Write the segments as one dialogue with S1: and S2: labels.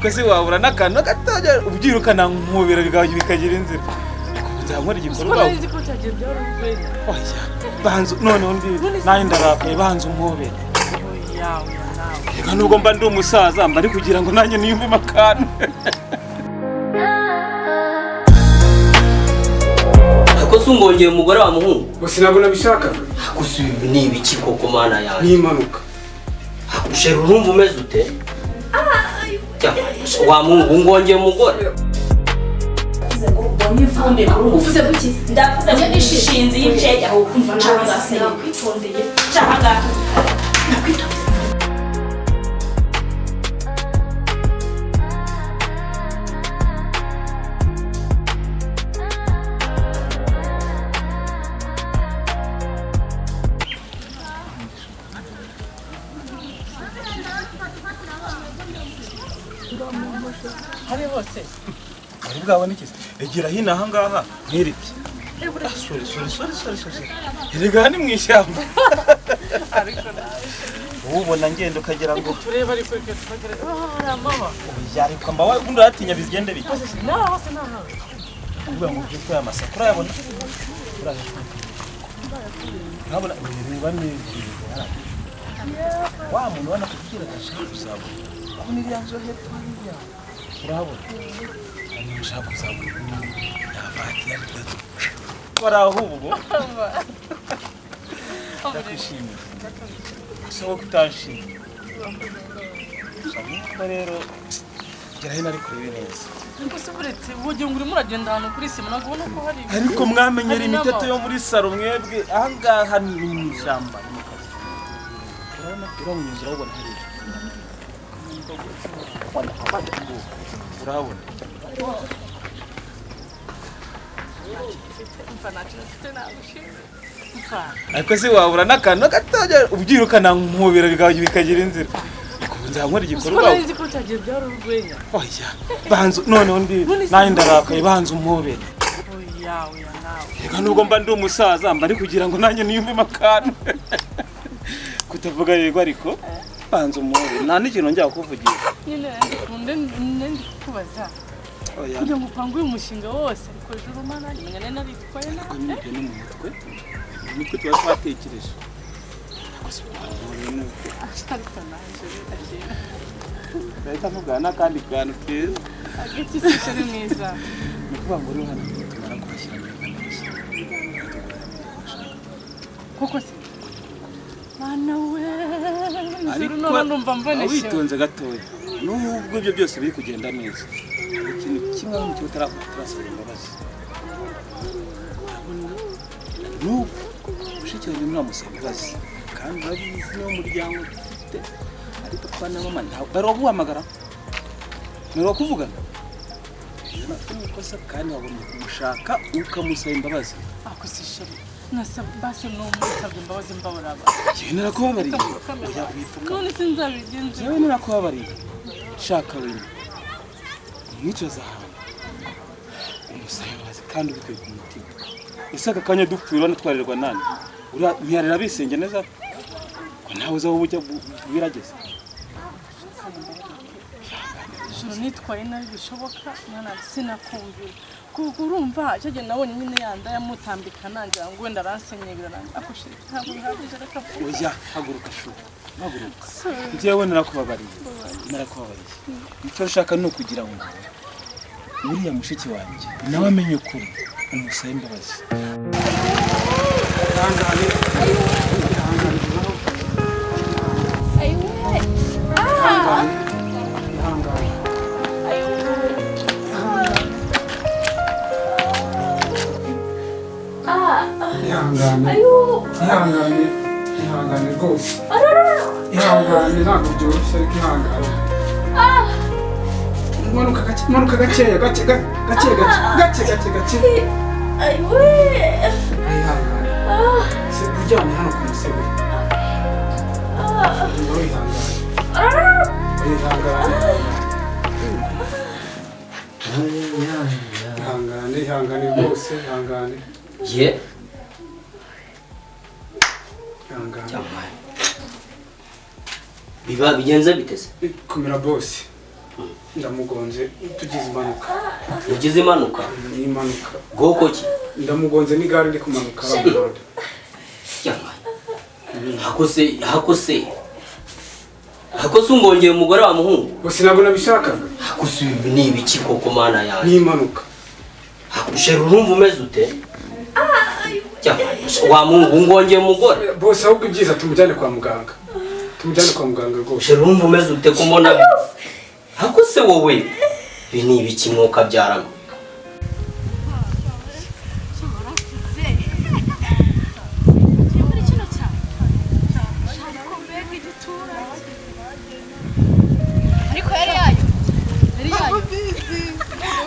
S1: Kwese wabura nakano gatajya ubyirukana nkubira bikagira inzira. Nzamura igikorwa.
S2: Uko nzi ko cyagiye byarugwenya.
S1: Oya. Banzu none undi naye ndarapaye banzu nkubira.
S2: Yawe nawe.
S1: Reka nubwo mba ndi umusaza mba ari kugira ngo nanjye niyumve makano.
S3: Ako sungongeye umugore wa muhungu.
S4: Bose nabona bishaka.
S3: Akusubi ni ibiki koko mana yawe.
S4: Ni impanuka.
S3: Ushera urumva umeze ute? Wa mungu ngongeye umugore.
S5: Nifunde uvuze kuki ndavuze ngo nishishinze yicaye aho kumva ntaza kwitondeye cyangwa nakwita
S2: Hari hose.
S1: Ari bwawe nikize. Egera hino aha ngaha ntiribye. Sorry. Erega ni mwishyamba.
S2: Ariko
S1: ubona ngendo kagira ngo
S2: tureba ariko twagere. Amama.
S1: Yari kwamba wawe kundi ratinya bizigende biki.
S2: Naho.
S1: Kuba mu byuko ya masakura yabona. Nabona reba neza. Wa muntu wana kugira gashaka usaba. Abone iriyanzo hepfo hariya. Urabona? Ani ushaka usaba. Ndabati yabitse. Warahubwo. Ndakwishimiye. So kutashimye. Samuko rero gera hino ari kurebe neza.
S2: Gusa buretse ubugiye nguri muragenda hano kuri sima nagubona ko hari.
S1: Ariko mwamenyera imiteto yo muri saro mwebwe ahangaha ni mu ishyamba. Urabona uramunyuzira ubona hari. Urabona. Ariko se wabura nakano gatajya ubyirukana nkubira bikagira inzira. Nzamura igikorwa.
S2: Uko nzi ko cyagiye byarugwenya.
S1: Oya. Banzu none undi naye ndarakaye banzu nkubira.
S2: Yawe nawe.
S1: Reka nubwo mba ndi umusaza mba ari kugira ngo nanjye niyumve makano. Kutavuga yego ariko banzu nkubira. Nta n'ikintu njya kuvugira.
S2: Nyine ndi kubaza.
S1: Oya.
S2: Kugira ngo upange uyu mushinga wose ariko juru mana nimenya nene bitwaye na.
S1: Ni mu mutwe. Niko tuba twatekereje.
S2: Ariko naje agiye.
S1: Reka mugana kandi kantu keza.
S2: Agiti sishari mwiza.
S1: Nikuba ngo uri hano tumara kwashyira
S2: Koko se. Mana we. Juru no numva mboneshe.
S1: Witonze gatoya. Nubwo ibyo byose biri kugenda neza. Ikintu kimwe mu cyo turasaba imbabazi. Ushikira ni mwamusaba imbabazi. Kandi babizi no muryango dufite ariko twana mama nta baro guhamagara nero kuvugana natwe nikosa kandi wabonye kumushaka ukamusaba imbabazi
S2: Akusishari nasaba base no musabye imbabazi mbabaraba
S1: yewe narakubabariye oya wifuka
S2: none sinzabigenze
S1: yewe narakubabariye shaka wewe mwicoza hano umusaba imbabazi kandi ubikwiye ku mutima isaka kanya dupfira natwarirwa nani ura ntiyarira bisenge neza nawe uza ubujya birageze
S2: juru nitwaye nabi bishoboka mwana sinakumvira kuko urumva cyaje nabonye nyine yanda yamutambika nanjye ngo wenda ransenyegera nanjye akoshira ntabwo bihagije reka
S1: oya haguruka shu haguruka njyewe narakubabariye icyo nshaka ni ukugira ngo uriya mushiki wanjye nawe amenye ukuri umusaba imbabazi
S4: ihangane rwose ihangane ntabwo byoroshye ariko ihangane manuka gakeya gake ihangane uryamye hano ku musego ihangane ihangane rwose ihangane.
S3: ye
S4: Ihangane.
S3: cyamaye biba bigenze biteze
S4: Komera boss. Ndamugonze tugize impanuka.
S3: ugize impanuka
S4: Ni impanuka.
S3: bwoko ki
S4: Ndamugonze n'igare ndi kumanuka bamuhanda.
S3: cyamaye hakose ungongeye umugore wa muhungu
S4: Boss ntabwo nabishakaga.
S3: hakose ibi ni ibiki koko mana yanjye
S4: Ni impanuka.
S3: hakushera urumva umeze ute cyamaye wa muhungu ungongeye umugore
S4: Boss ahubwo ibyiza tumujyane kwa muganga. Tumujyane kwa muganga rwose.
S3: shera urumva umeze ute ko mbona hakose wowe ibi ni ibiki mwuka byarama
S6: ariko yari yayo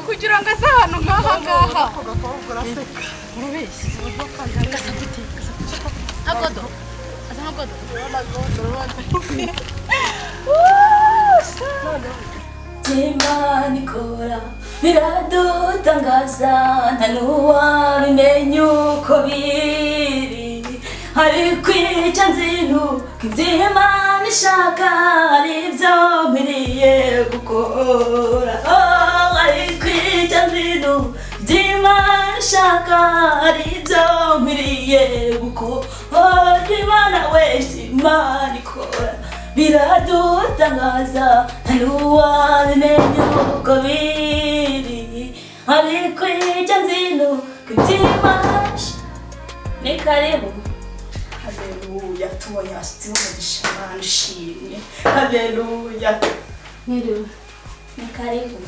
S6: kugira ngo aze ahantu nk'aha ngaha urabeshya gasa gute nka godo aza nka godo
S5: Imana ikora biradutangaza nta n'uwabimenya uko biri ariko icyo nzinu Imana ishaka ari byo nkwiriye gukora ariko icyo nzinu Imana ishaka ari byo nkwiriye gukora Imana wese Imana ikora biradutangaza nta n'uwabimenya uko biri ariko icyo nzinu Imana ni karibu. Haleluya, tubonye abashyitsi b'umugisha Imana ishimwe. Haleluya.
S6: Mwiriwe.
S5: Ni karibu.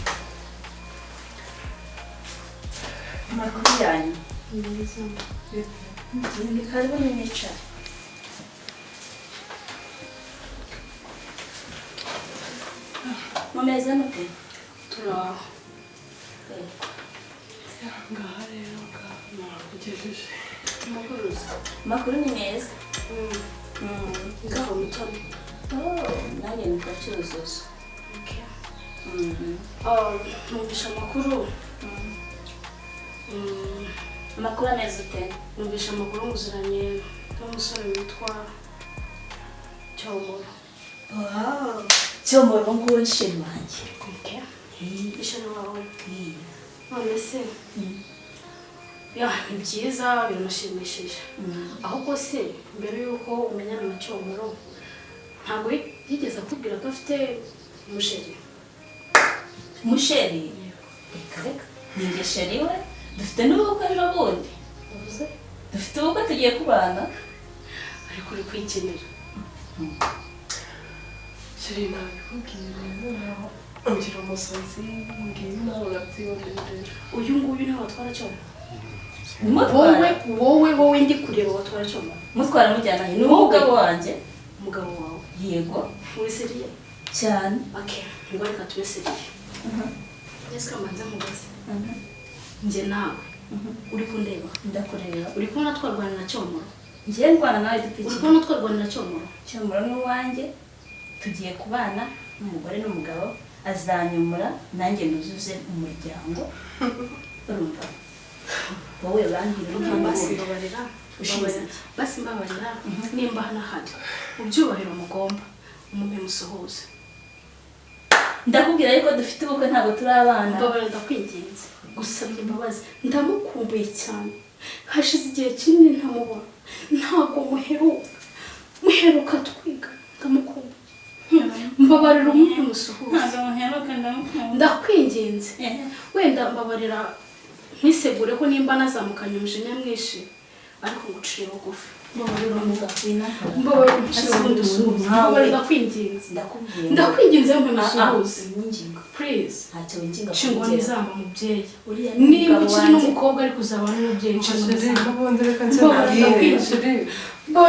S5: Amakuru yanyu. Ni karibu nimwicara. Mumeze mute?
S2: turaho ngaha rero nakugejeje
S5: Amakuru ni meza.
S6: ngaho mutoni
S5: Nanjye nitwa Cyuzuzo.
S6: numvisha amakuru
S5: Amakuru ameze ute?
S6: numvisha amakuru muziranye n'umusore witwa Cyomoro.
S5: Cyomoro nguwo nsheri wanjye.
S6: ishema wawe none se ya ni byiza biramushimishije ahubwo se mbere yuko umenyana na Cyomoro ntabwo yigeze akubwira ko afite umusheri
S5: Musheri? Reka ni njye sheri we. Dufite n'ubukwe ejo bundi.
S6: uvuze
S5: Dufite ubukwe tugiye kubana.
S6: ariko uri kwikinira
S2: sheri nabikubwira naho ngira umusazi ngiye nawe urabyibonera
S6: uyu nguyu niwe watwara Cyomoro
S5: Mutwara.
S6: wowe ndi kureba watwara Cyomoro
S5: Mutwara mujyana he? Ni umugabo wanjye.
S6: umugabo wawe
S5: Yego.
S6: uri seriye
S5: Cyane.
S6: okay ngo reka tube seriye ese kamanza mubaze njye nawe uri kundeba
S5: Ndakureba.
S6: uri kubona twarwana na Cyomoro
S5: Ngiye ndwana nawe
S6: uri
S5: dupiki.
S6: kubona twarwana na Cyomoro
S5: Cyomoro ni uwanjye. Tugiye kubana n'umugore n'umugabo azanyumura nanjye nuzuze umuryango. Urumva? Wowe urambwira
S6: basi mbabarira basi mbabarira nimba hano hari ubyubahiro mugomba umume musuhuze
S5: ndakubwira ariko dufite ubukwe ntabwo turi abana.
S6: mbabarira ndakwinginze gusabye imbabazi ndamukumbuye cyane hashize igihe kinini ntamubona ntabwo muheruka twiga ndamukumbuye mbabarira umume musuhuze
S5: Ntabwo muheruka ndamukunda.
S6: ndakwinginze wenda mbabarira nkwisegure ko nimba nazamukanye umujinya mwinshi ariko nguciye bugufi mbabarira umugabo mbabarira mbabarira ndakwinginze ndakwinginze yo musuhuze please
S5: ntacyo winginga
S6: shingwa nizamba mubyeyi
S5: uriya
S6: nimba ukiri n'umukobwa ariko uzaba n'umubyeyi shingwa nizamba mbabarira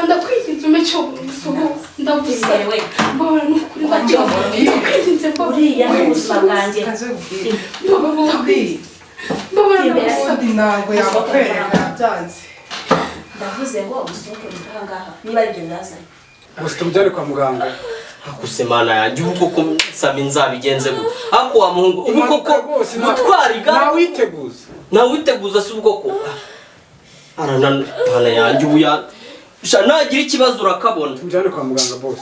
S6: ndakwinginze ume cyo musuhuze ndagusaba
S5: we
S6: mbabarira n'ukuri ndakwinginze
S5: uriya ni ubuzima bwanjye.
S7: ntabwo yakwereka byanze
S5: Ndavuze ngo usohoke mu ngaha niba ari byo ndazanye.
S4: Gusa tumujyane kwa muganga.
S3: akusemana yanjye uko ko nsaba inzabigenze gute ako wa muhungu uko ko mutwariga nawiteguza si ubwo ko arana yanjye ubuya nagira ikibazo urakabona
S4: tumujyane kwa muganga boss.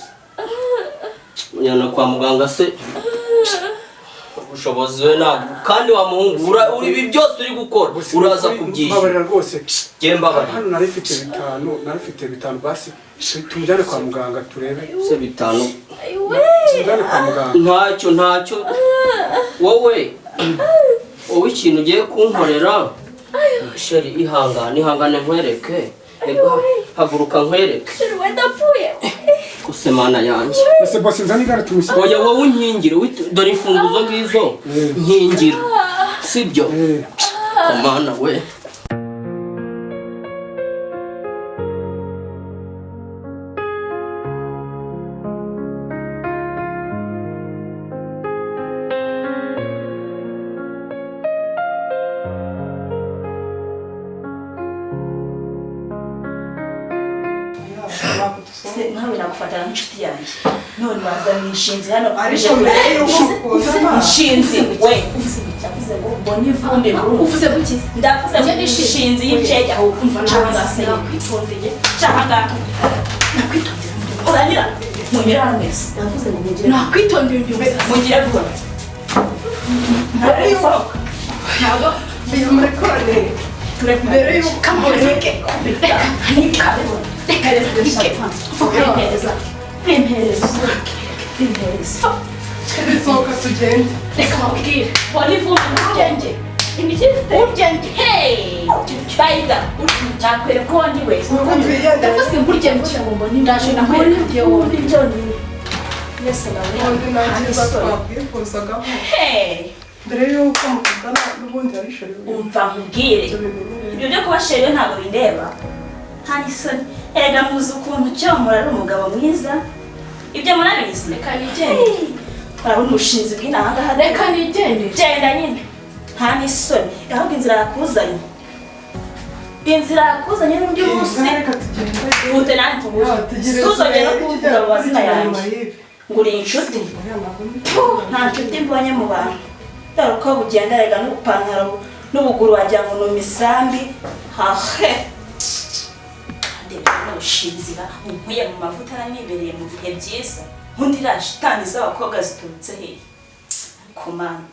S3: Mujyana kwa muganga se ubushobozi we ntabwo kandi wa muhungu uri ibi byose uri gukora uraza kubyisha
S4: babarira rwose
S3: gemba bari
S4: hano narifite bitanu basi tumujyane kwa muganga turebe
S3: se bitanu
S4: tumujyane kwa muganga
S3: ntacyo wowe ikintu ugiye kunkorera sheri ihangane nkwereke haguruka nkwereke kusemana yanjye
S4: ese boss nzani gara tumushyira
S3: oya wowe unkingire dore imfunguzo ngizo nkingira sibyo komana we
S5: nkawe nagufatana n'inshuti yanjye none wazana inshinzi hano inshinzi we uvuze ngo mbona ivumbi uvuze guki ndavuze ngo inshinzi y'icege aho kumva ntagasenya kwitondeye cyangwa nakwitondera urangira munyira hano mwese ndavuze ngo mugire nakwitondera mugire vuba ntabwo bimurekore mbere y'uko amureke ntikabibona
S2: Soka tugende.
S5: Reka mabwire. Wali vuba urugenge. Imiki urugenge. Hey! Bayida. Cyakwereka ko wandi wese. Ndavuze urugenge cyangwa mbona ndaje nakwereka yo wundi njoni. Yes nawe. Hey!
S2: Mbere y'uko mukundana n'ubundi yarishore.
S5: Umva nkubwire. Ibyo byo kubashera ntabwo bindeba. Hani soni. Ega muzi ukuntu cyomora ari umugabo mwiza. Ibyo murabizi.
S6: Reka nigende.
S5: Urabona ubushinzi bw'inanga
S6: Reka nigende.
S5: Genda nyine. Nta n'isoni. Ahubwo inzira yakuzanye. Inzira yakuzanye n'undi munsi.
S2: Reka tugende.
S5: Ute nanjye suzanye no kuvuga amazina yanjye. Ngo uri inshuti. Nta nshuti mbonye mu bantu. Dore uko bugenda rega n'upantaro n'ubuguru wagira ngo ni imisambi. Hahe. Ushinzira unkuye mu mavuta aranibereye mu bihe byiza nkundi rashitani z'abakobwa ziturutse he komana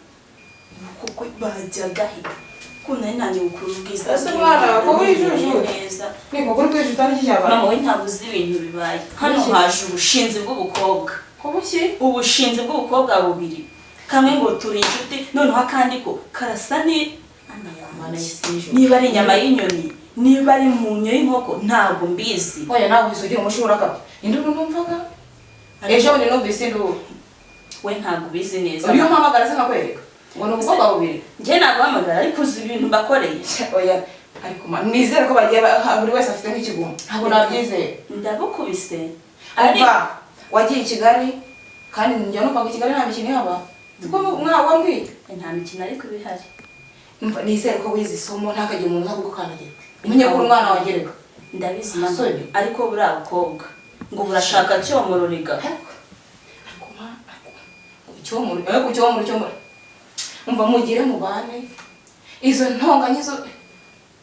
S5: kuko bajyaga he kunani nanjye ukuru bwiza
S2: ese mwana ko wijuju
S5: neza
S2: niko kuri kwejo tani cyaba
S5: mama we ntabuzi ibintu bibaye hano haje ubushinzi bw'ubukobwa
S2: kubuki
S5: ubushinzi bw'ubukobwa bubiri kamwe ngo turi inshuti noneho akandi ko karasa ni anakomana yisijo niba ari inyama y'inyoni niba ari munyo y'inkoko ntabwo mbizi
S6: Oya nawe uzugira umushura ka. Induru numvaga. Ejo ni numvise induru.
S5: we ntabwo ubizi neza
S6: Uyu mpamagara se nakwereka. Ngo ni ubukobwa bubiri.
S5: njye ntabwo hamagara ariko uzi ibintu mbakoreye
S6: Oya ariko nizere ko bagiye buri wese afite nk'ikiguma. Ntabwo nabyizeye.
S5: ndabukubise
S6: Umva wagiye i Kigali kandi njya no kwanga i Kigali nta mikino yaba. Siko wambwiye.
S5: nta mikino ariko bihari
S6: Umva nizere ko wize isomo ntakajye umuntu agukandagira. Umenye ko umwana wagereka.
S5: ndabizi mama ariko buri abakobwa ngo burashaka cyomororega
S6: Kucyomoro. Umva mugire mu bane. Izo ntonganye zo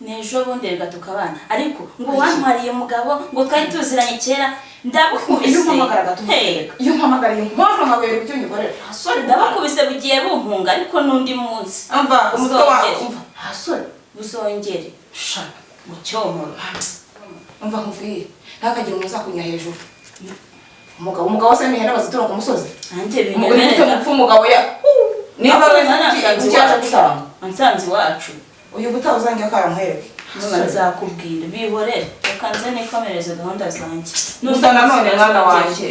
S5: nejo bundi rega tukabana ariko ngo wantwariye umugabo ngo twari tuziranye kera ndabukubise
S6: iyo mpamagara gatumwereka. Iyo mpamagara iyo mpamvu nkabere icyo nyikorera.
S5: hasore ndabukubise bugiye bumpunga ariko nundi munsi
S6: Umva umutwe wawe umva.
S5: hasore buzongere
S6: Sha
S5: mu cyomoro
S6: umva nkubwire ntakagira umuntu uzakunya hejuru. Umugabo se mihena bazitura ku musozi.
S5: ante
S6: Umugore ufite mupfu umugabo ya niba ari cyaje gusanga
S5: ansanzi wacu
S6: uyu gutaha uzangira karamuhereke.
S5: nzakubwira bihorere reka nze nikomereze gahunda zanjye
S6: Nusa nanone mwana wanjye.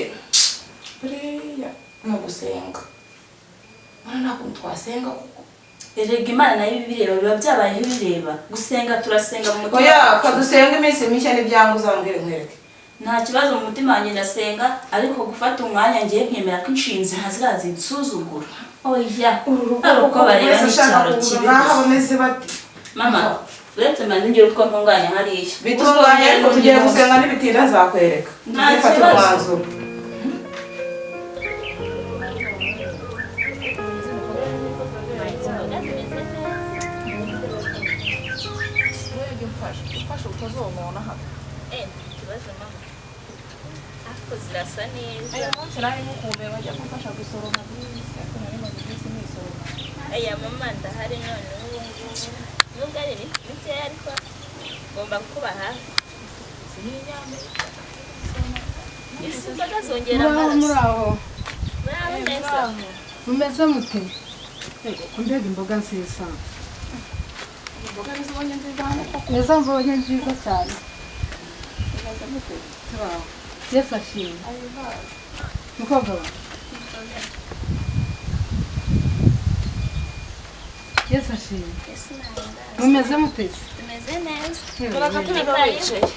S6: Buriya no gusenga. Mana ntabwo twasenga kuko.
S5: erega imana nayo ibireba biba byabayeho ibireba gusenga turasenga mu mutima
S6: Oya kadusenga iminsi mishya n'ibyangu uzambwire nkwereke.
S5: nta kibazo mu mutima wanjye ndasenga ariko gufata umwanya ngiye nkemera ko inshinzi ntazirazi nsuzugura oya uko bareba n'icyaro kibi
S6: ngaha bameze bati
S5: mama uretse manzi ngira utwo ntunganya hariya
S7: bitunganya ariko tugiye gusenga n'ibitinda azakwereka zifata umwanzuro ufashe utazomona hano
S5: ikibazo mama ariko zirasa neza
S7: aya munsi nari mukumbuye bajya gufasha gusoroma bisi ariko nari maze iminsi nisoroma
S5: aya mama ndahari none ubu ngubu nubwo ari bikeya ariko ngomba kuba hafi isi imboga zongera amaraso
S6: muraho
S5: muraho neza
S6: mumeze mute mbega imboga nziza
S7: imboga nizibonye nziza hano koko
S6: neza mbonye nziza cyane
S7: imaze mute
S6: turaho yesu ashimwe mukobwa wawe yesu ashimwe
S5: ese nahimbaza
S6: mumeze mute
S5: tumeze neza
S7: muragaturira wicaye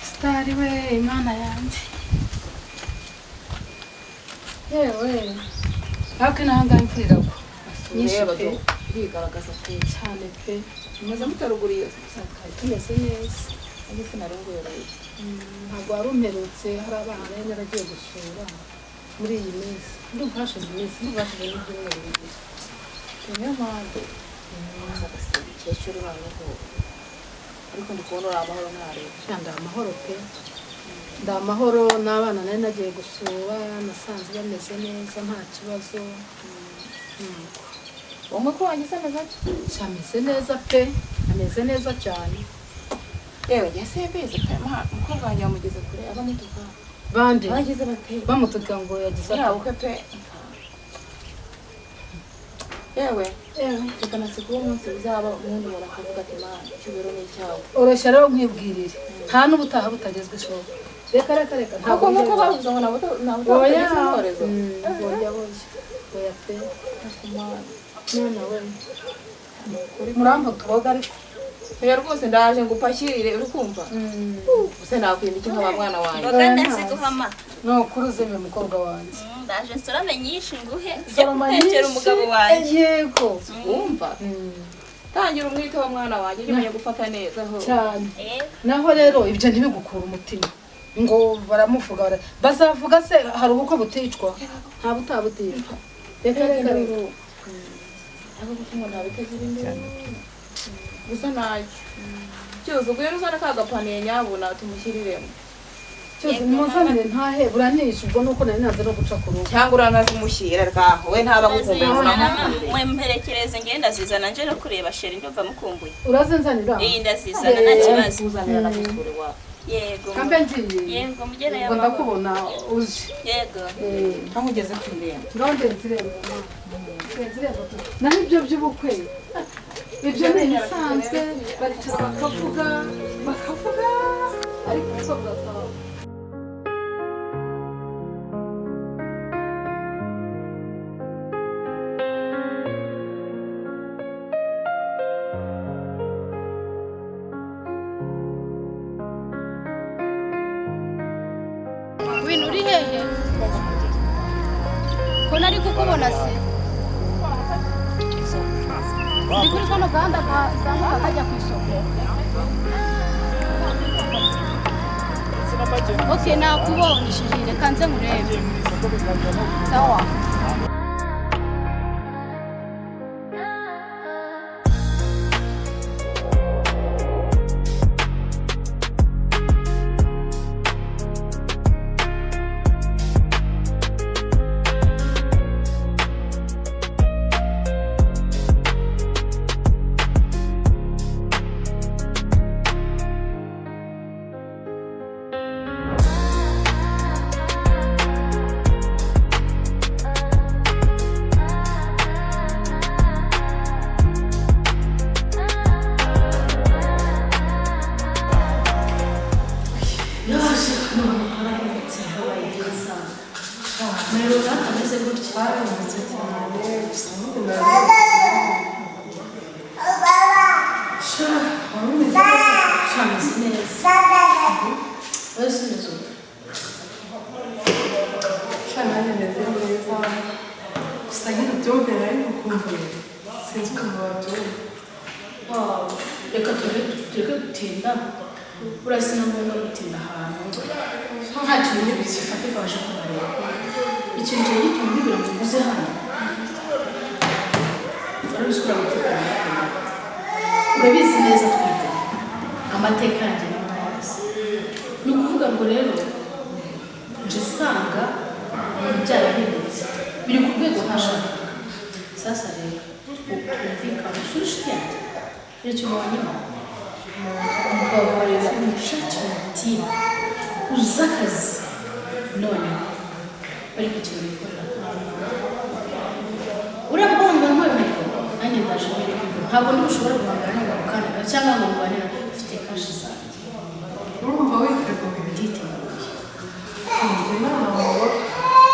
S6: sitari we imana yanjye yewe hafi n'ahangaha imvura iragwa nyinshi pe
S7: irigaragaza pe
S6: cyane pe
S7: mumaze mutaruguriye
S6: tumeze neza
S7: ubu sinarunguye rero
S6: ntabwo wari umperutse hari abana nari naragiye gusura muri iyi minsi ndumva hashize iminsi ndumva hashize n'ibyumweru bibiri niyo mpamvu
S7: umukecuru noneho ariko ndi kubona uri amahoro ntareba
S6: ndi amahoro pe ndi amahoro n'abana nari nagiye gusura nasanze bameze neza nta kibazo
S7: wowe ko wagize ameze
S6: ameze neza pe ameze neza cyane
S7: yewe yase beze pe umukobwa wanjye yamugeze kure aba mutuka
S6: bande
S7: bagize bate
S6: bamutuka ngo yagize
S7: yawe uke pe yewe
S6: yewe
S7: tukanase kuba umunsi uzaba ubundi umuntu akavuga ati ma icyubero ni icyawe
S6: oroshya rero nkwibwirire nta n'ubutaha butagezwe ishoboka reka reka reka
S7: ntabwo nk'uko bavuze ngo ntabwo
S6: oya
S7: utagize icyorezo
S6: oya oya pe mwana we murampa utuboga ariko
S7: oya rwose ndaje ngo upakirire uri kumva use nakwima iki nk'aba mwana wanjye
S5: mboga ndaziguhama
S6: ni ukuri uzeme umukobwa wanjye
S5: ndaje nsorome nyinshi nguhe ujye
S6: soroma
S5: gutekera umugabo wanjye
S6: yego
S7: wumva tangira umwiteho mwana wanjye ujye umenya gufata neza ho
S6: cyane
S5: yego
S6: naho rero ibyo ntibigukura umutima ngo baramuvuga bazavuga se hari ubukwe buticwa nta butaha buticwa reka reka rero
S7: abo gufunga ntabiteze imbere gusa ntacyo cyuzo ubwo rero uzana ka gapaniye nyabuna tumushyiriremo
S6: cyose muzanire ntahe buranisha ubwo nuko nari naze no guca ku rugo
S7: cyangwa uranazimushyira rwaho we ntaba gukumbuye
S5: mwe mperekereze ngenda zizana nje no kureba sheri ndumva mukumbuye
S6: urazinzanira
S5: iyi ndazizana nta kibazo
S7: uzanira na musure wawe
S5: yego
S6: kambe ngiye
S5: yego mugereye
S6: ngo ndakubona uje
S5: yego
S7: aho ugeze ku irembo
S6: ndondera irembo naho ibyo by'ubukwe ibyo ni ibisanzwe baricara bakavuga ariko uko bwataha
S8: Wino uri hehe? Ko nari kukubona se? Ndi kuri kano gahanda kazamuka kajya ku isoko. Okay, nakubonye shirire kanze murebe. Sawa.
S5: reka tureke gutinda urasi na ngombwa gutinda ahantu nta kintu gifatika waje kubareba ikintu cyo gituma bibira ngo uze hano urabisukura guteganya urabizi neza twite amateka yanjye n'amayazi ni ukuvuga ngo rero nje sanga byarahindutse biri ku rwego ntashaka sasa rero twumvikana usura inshuti yanjye icyo wanyuma ukabareba umushake umutima uza akazi none bari ku kintu bikorera urabona ngo nkwemereko nanjye ndaje mwereka ntabwo ntibushobora guhangana n'abantu cyangwa ngo mubanira ufite kashi zanjye
S6: urumva witeguye
S5: nditeguye
S6: njye n'amahoro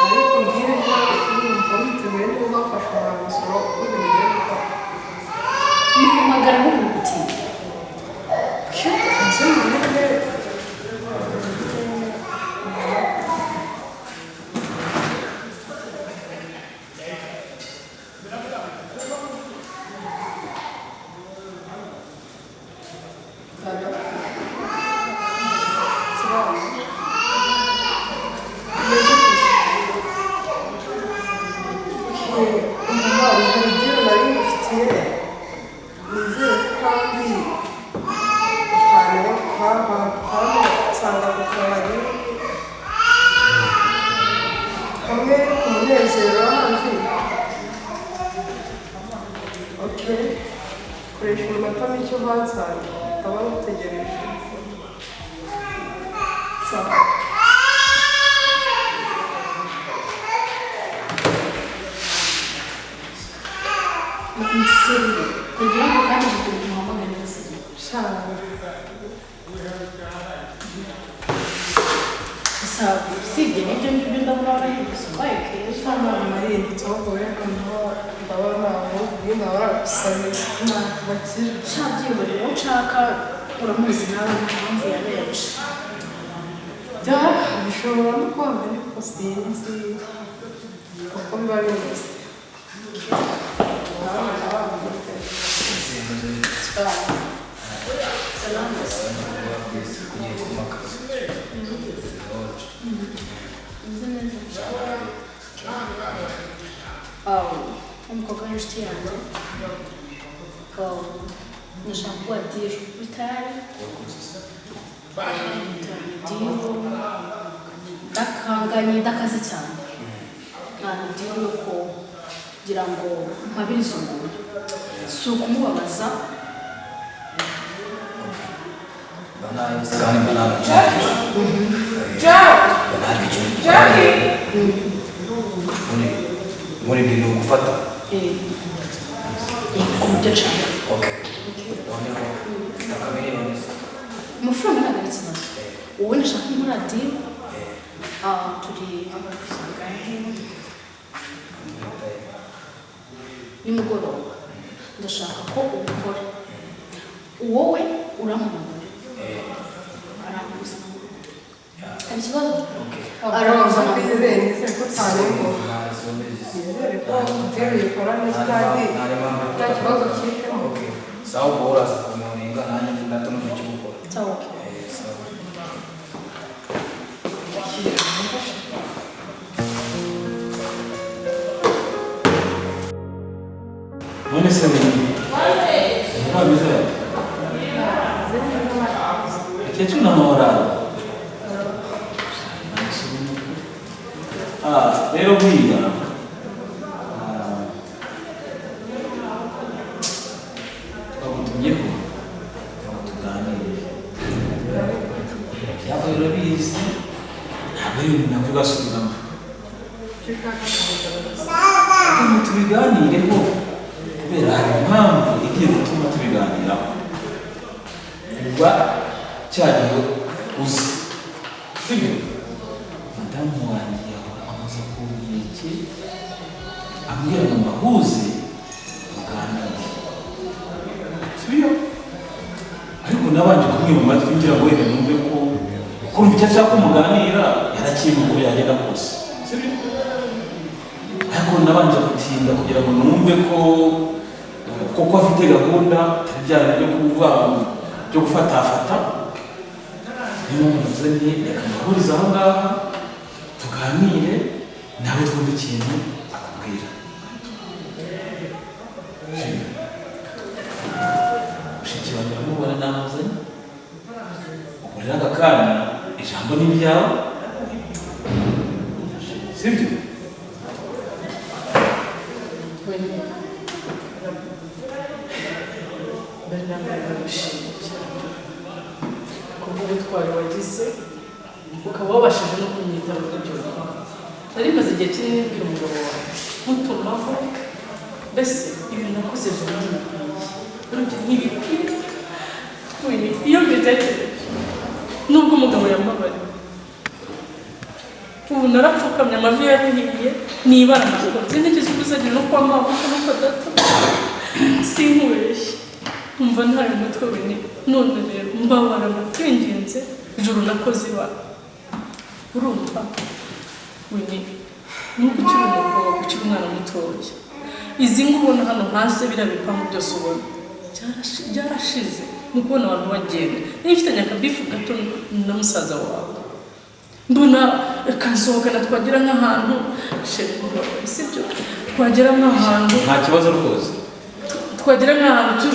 S6: ariko mbwire ko urumva witeguye niba ugafasha umusoro uko bigiye gukora
S5: muhamagara nk'umuti
S6: koresha iminota mike uhansanga ukaba ngutegereje sawa
S5: mukumusirire kugira ngo kandi kugira muhamagare basiri
S6: cyane
S5: sawa usibye n'ibyo ngibyo ndabona warahindutse ubaye keza
S6: ntabwo narindutse ahubwo werekana ndabona ahubwo ndabona gusabira ntabwo bakira
S5: cyabyiborera nshaka uramuzi nawe n'impamvu ya benshi
S6: bya bishobora no kwanga ariko sinzi uko biba bimeze
S5: umukobwa w'inshuti yanjye ndashaka kuba diro bitari diro ndakanganye ndakaze cyane ntabwo diro yo kugira ngo mpabirize umuntu si ukumubabaza
S9: kandi banana Jackie muri bino gufata
S5: kumujya cyane
S9: okay
S5: amafaranga ntabwo ari ikibazo wowe ndashaka muri radiyo turi usanga nimugoroba ndashaka ko ubikora wowe uramumagara arakuza hari ikibazo
S6: araza kwizeye nizere ko utarengwa nizere ko uteruye ukora neza kandi nta kibazo kirimo
S9: sawa ubwo uraza kumurenga nanjye ndatuma icyo gukora
S5: sawa
S1: none se ntabize ikecuru n'amahorari rero buriya twagutumyeho ngo tuganire ibyago urabizi ntabwo ari ibintu nabyo ugasubiramo ngo tubiganireho kubera hari impamvu igiye gutuma tubiganiraho kuva cyagiye uzi sibyo madamu wanjye yahora amaze kumbwira iki ambwira ngo mbahuze muganire sibyo ariko nabanje kumwiba amatwi ngira ngo wenda numve ko kumva icyo ashaka kumuganira yarakinga uko yagenda kose sibyo ariko nabanje gutinda kugira ngo numve ko kuko afite gahunda tajyana yo gufatafata niyo mpamvu reka muhurize aho ngaha tuganire nawe twumve ikintu akubwira. Mushiki wanjye amubona namuzanye ubu rero aka kanya ijambo ni iryawe sibyo?
S2: ubutwari wagize ukaba wabashije no kunyitaho n'ibyo nari maze igihe kinini mbwira umugabo wawe ntutumaho mbese ibintu nakoze ejo ntibikwiye iyo mbitekereje nubwo umugabo yambabariye ubu narapfukamye amavi yarahiye nibara nakoze nigeze kuzagira no kwa mabuka no kwa data sinkubeshye umva ntari umutwe we none rero mbabara nakwinginze ijuru nakoze ibara urumva wini nuko ukiri umugabo ukiri umwana mutoya izi ngo ubona hano hasi biriya bipangu byose ubona byarashize ni ukubona abantu bagenda niba ifitanye akabifu gato na musaza wawe mbona kansohokana twagera nk'ahantu sibyo twagera nk'ahantu
S1: nta kibazo rwose
S2: twagera nk'ahantu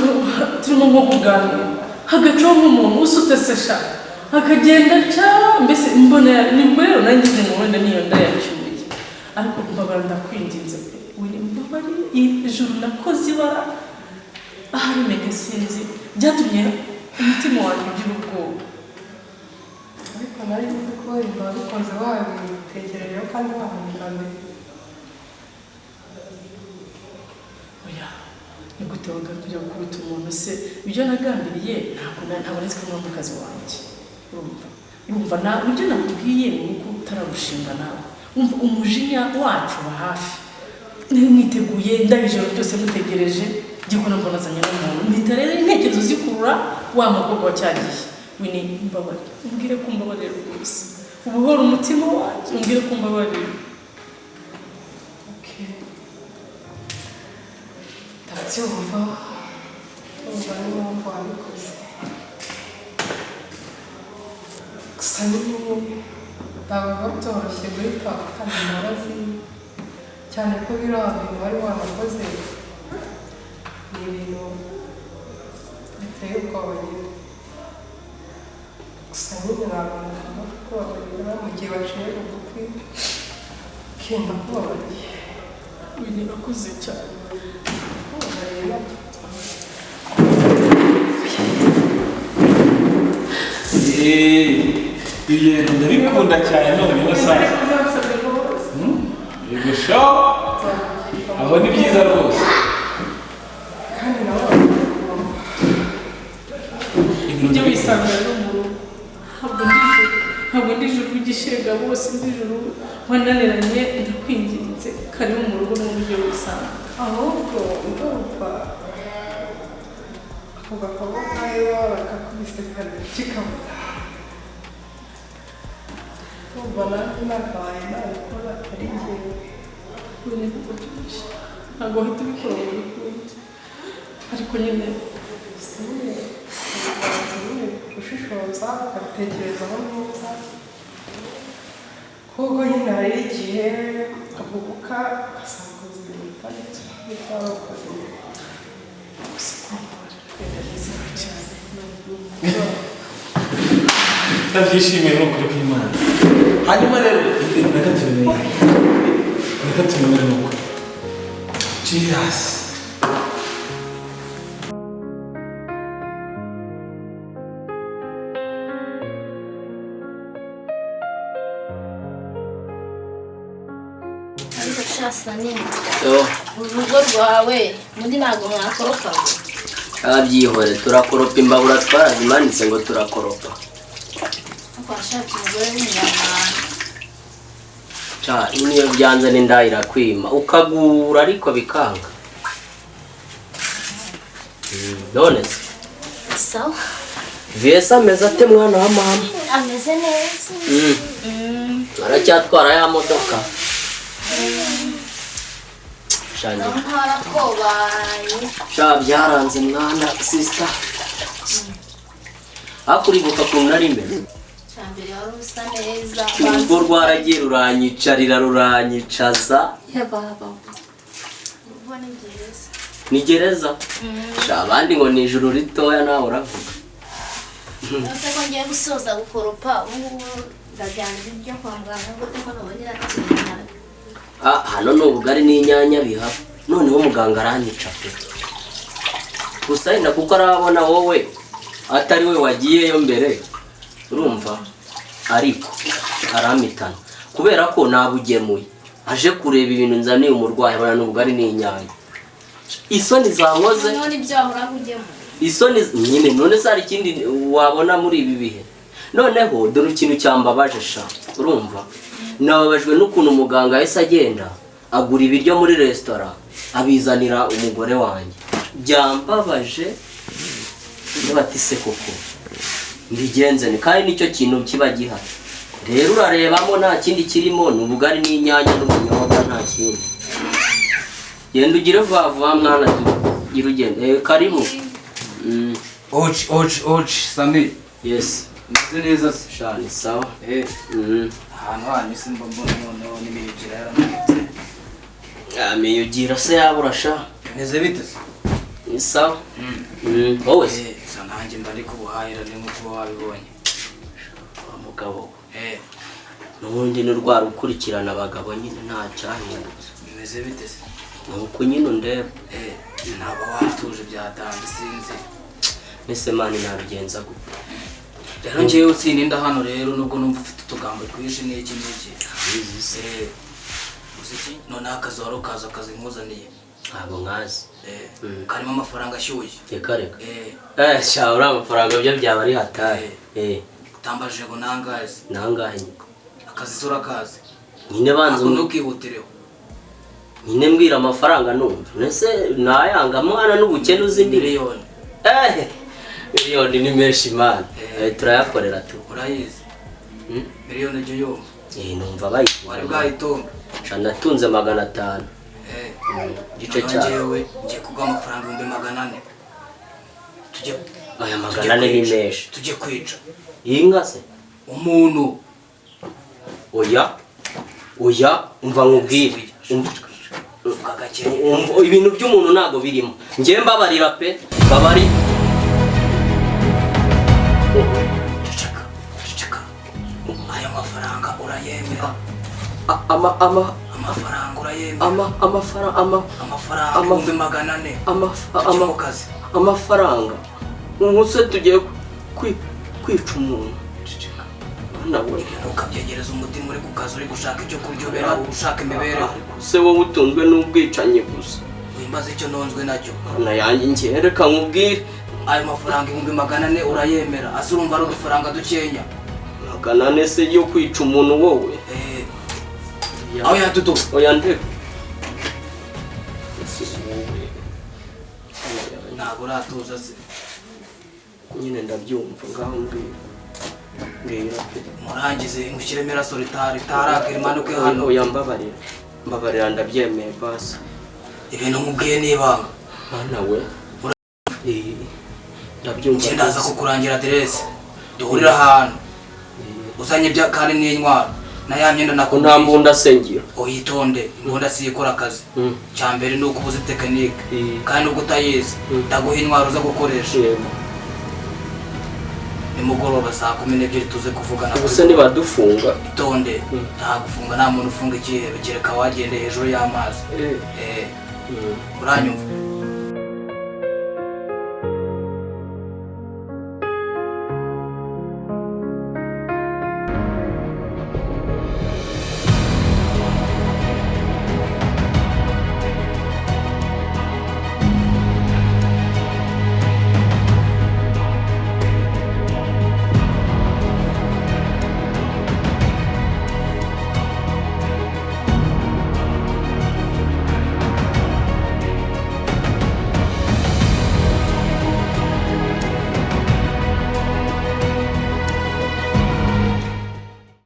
S2: turimo nko kuganira hagacaho nk'umuntu usutse sesha akagenda mbese mbona nibwo rero nangize ngo wenda niyo ndayacyuye ariko mbabara ndakwinginze mbabari ijuru nakoze ibara ahari mega sinzi byatumye umutima wanjye ugira ubwoba
S6: ariko nari nzi ko imba bikoze wabitekerejeho kandi wahungana
S2: oya ni gute wagambiriye gukubita umuntu se ibyo nagambiriye ntabwo nzi ko muri mu kazi wanjye urumva ibyo nakubwiye ni uko utararushinga nawe wumva umujinya wacu wa hafi mwiteguye ndabijoro byose mutegereje gikona mbonazanya n'umuntu mpita rero intekerezo zikurura wa mukobwa wa cyagiye wini mbabare umbwire ko mbabarira rwose ubuhora umutima wanjye umbwire ko mbabarira
S6: ndabyumva niyo mpamvu wabikoze gusa nyine ntabwo biba byoroshye guhita utanga imbabazi cyane ko biriya bintu wari warakoze ni ibintu biteye ubwoba nyine gusa nyine ntabwo nagomba kubabarira mu gihe baciye bugufi kenda kubabariye
S2: wini urakoze cyane
S1: ibintu ndabikunda cyane none wasaza yego sho aho ni byiza rwose
S6: kandi nawe
S2: ibyo wisanga rero mu rugo ntabwo ndi ijuru ry'igishega bose ndi ijuru wananiranye ndakwinginze karibu mu rugo n'uburyo wisanga
S6: ahubwo ndumva ako gakobwa kayo bakakubise kikabuta ndumva nanjye nakabaye nabikora ari njyewe
S2: ntabwo wahita ubikora ngo bikunde ariko nyine
S6: gushishoza ukabitekerezaho neza kuko nyine hari igihe ukavuguka ugasanga ubuzima butaretse n'ibyawe ukoze
S1: ndabyishimiye no kuri kw'Imana hanyuma rero reka tumenye nuko cheers.
S5: ariko shasa nini urugo rwawe undi ntabwo mwakoropa
S3: abyihore turakoropa imbabura twarazimanitse ngo turakoropa
S5: twashatse umugore w'umunyarwanda
S3: niyo byanze n'inda irakwima ukagura ariko bikanga none se
S5: sawa
S3: vese ameze ate mwana wa mama
S5: ameze neza
S3: aracyatwara ya modoka Shanje.
S5: Harakobaye.
S3: Sha byaranze mwana sister. Akuribuka kuntu nari imbere.
S5: Cyambere wari usa neza.
S3: Urwo rwaragiye ruranyicarira ruranyicaza.
S5: Ya baba. Ubona gereza.
S3: Ni gereza? Sha abandi ngo ni ijuru ritoya nawe uravuga.
S5: Nose ko ngiye gusoza gukoropa ubu ndajyana ibyo kwa muganga ngo ko nabonera cyane.
S3: Hano ni ubugari n'inyanya bihaba. Noneho muganga aranyica pe. Gusa ina kuko arabona wowe atari we wagiyeyo mbere. Urumva? Ariko aramitana. Kubera ko nabugemuye. Aje kureba ibintu nzaniye umurwayi abana n'ubugari n'inyanya. Isoni zankoze.
S5: None byahora bugemu.
S3: Isoni nyine none sari ikindi wabona muri ibi bihe. Noneho dore ikintu cyambabaje sha. Urumva? Nababajwe n'ukuntu umuganga yahise agenda agura ibiryo muri restaurant abizanira umugore wanjye. Byambabaje batise koko. Mbigenze ni kandi nicyo kintu kiba gihari. Rero urarebamo nta kindi kirimo n'ubugari n'inyanya n'ubunyobwa nta kindi. Yenda ugire vuba vuba mwana tugira ugende. Karibu.
S9: Oji Sami.
S3: Yes.
S9: Meze neza se.
S3: Shani sawa.
S9: Ahantu hanyu simba mbona noneho n'imiyugira yaramutse.
S3: Miyugira se yabura sha.
S9: Meze bite se?
S3: Ni sawa. Wowe se.
S9: Sa nanjye mba ndi kubuhahira ni nko kuba wabibonye.
S3: Mugabo. Nubundi n'urwara ukurikirana abagabo nyine nta cyahindutse.
S9: Meze bite se?
S3: Nuko nyine ndeba.
S9: Ntabwo watuje byatanze sinzi.
S3: Mese mani nabigenza gute.
S9: Rero ngewe sininda hano rero nubwo numva ufite utugambo twinshi n'iki n'iki. Uziki none akazi wari ukaza akazi nkuzaniye.
S3: Ntabwo nkazi.
S9: Karimo amafaranga ashyushye.
S3: Reka reka. Sha uri amafaranga byo byaba ari hatari.
S9: Utambaje ngo nangaze.
S3: Nangahe.
S9: Akazi sura kazi.
S3: Nyine banze
S9: ntukihutireho.
S3: Nyine mbwira amafaranga numva. Nese nayanga mwana n'ubukene uzindi
S9: miliyoni.
S3: Miliyoni ni menshi man. Turayakorera tu.
S9: Urayizi. Miliyoni cyo yumva.
S3: Numva bayi.
S9: Wari bwayitonga.
S3: Shanda tunze 500. Gice
S9: cyawe ngiye kugwa amafaranga 400. Tujye
S3: aya 400 ni menshi.
S9: Tujye kwica.
S3: Inga se
S9: umuntu.
S3: Oya umva nkubwire. Ibintu by'umuntu ntago birimo. Ngiye mbabarira pe. Babari.
S9: Ceceka. Aya mafaranga urayemera. Amafaranga urayemera.
S3: Amafaranga
S9: 400.
S3: Amafaranga. Umuse tugiye kwica umuntu. Nawe
S9: ukabyegereza umutima uri kukaza uri gushaka icyo kuryobera ushaka imibereho.
S3: Se wowe utunzwe n'ubwicanyi gusa.
S9: Wimbaza icyo nonzwe nacyo.
S3: Na yanjye ngereka nkubwire.
S9: Ayo mafaranga 400 urayemera. Azurumva ari udufaranga dukenya.
S3: 400 se yo kwica umuntu wowe.
S9: Aho yatutu.
S3: Oya ndeka.
S9: Ntabwo uratuza se.
S3: Nyine ndabyumva ngaho mbwira.
S9: Murangize ngushyiremo iraso ritaraka imanuke hano.
S3: Oya mbabarira ndabyemeye basi.
S9: Ibintu nkubwiye nibanga.
S3: Mana we. Ndabyumva.
S9: Ndaza kukurangira adresse. Duhurira ahantu. Uzanye bya kandi n'intwaro. Na ya myenda nakubwiye.
S3: Nta mbunda sengira.
S9: Oyitonde, imbunda siyikora akazi. Cyambere nuko ubuze tekinike. Kandi nuko utayizi. Ndaguha intwaro zo gukoresha. Nimugoroba saa 12 tuze kuvugana.
S3: Ubuse ni badufunga.
S9: Itonde. Nta gufunga nta muntu ufunga ikihebe kereka wagende hejuru y'amazi. Uranyumva.